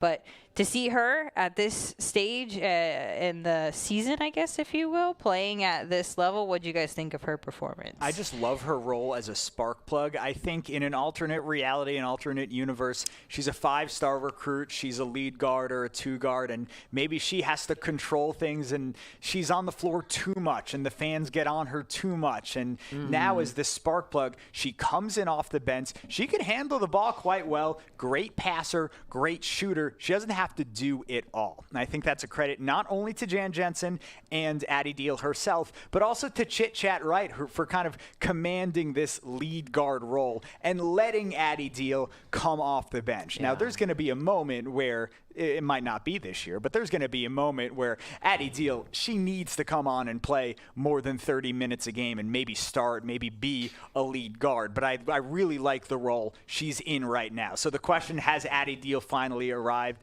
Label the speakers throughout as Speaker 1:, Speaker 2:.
Speaker 1: But to see her at this stage in the season, I guess, if you will, playing at this level, what do you guys think of her performance?
Speaker 2: I just love her role as a spark plug. I think in an alternate reality, an alternate universe, she's a 5-star recruit. She's a lead guard or a 2-guard, and maybe she has to control things, and she's on the floor too much, and the fans get on her too much. And now as this spark plug, she comes in off the bench. She can handle the ball quite well. Great passer, great shooter. She doesn't have to do it all. And I think that's a credit not only to Jan Jensen and Addie Deal herself, but also to Chit Chat Wright for kind of commanding this lead guard role and letting Addie Deal come off the bench. Yeah. Now, there's going to be a moment where it might not be this year, but there's going to be a moment where Addie Deal, she needs to come on and play more than 30 minutes a game and maybe start, maybe be a lead guard. But I really like the role she's in right now. So the question, has Addie Deal finally arrived?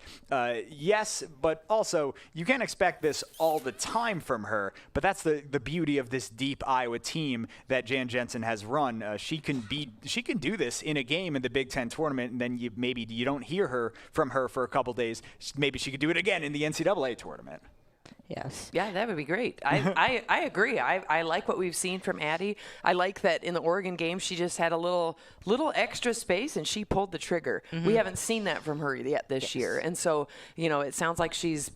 Speaker 2: Yes, but also you can't expect this all the time from her. But that's the beauty of this deep Iowa team that Jan Jensen has run. She can do this in a game in the Big Ten tournament, and then maybe you don't hear from her for a couple days. Maybe she could do it again in the NCAA tournament.
Speaker 1: Yes.
Speaker 3: Yeah, that would be great. I agree. I like what we've seen from Addie. I like that in the Oregon game, she just had a little extra space and she pulled the trigger. We haven't seen that from her yet this year. And so, it sounds like she's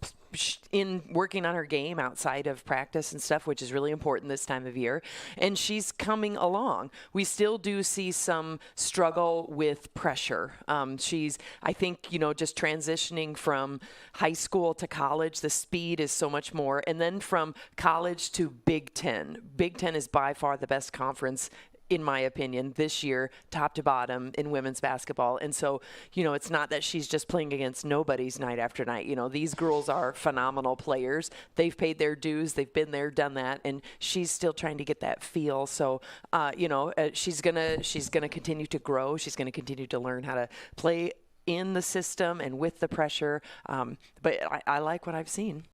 Speaker 3: in working on her game outside of practice and stuff, which is really important this time of year. And she's coming along. We still do see some struggle with pressure. She's, I think, just transitioning from high school to college, the speed is so much more. And then from college to Big Ten. Big Ten is by far the best conference, in my opinion, this year, top to bottom in women's basketball. And so, it's not that she's just playing against nobodies night after night. These girls are phenomenal players. They've paid their dues. They've been there, done that. And she's still trying to get that feel. So, she's gonna continue to grow. She's going to continue to learn how to play in the system and with the pressure. But I like what I've seen.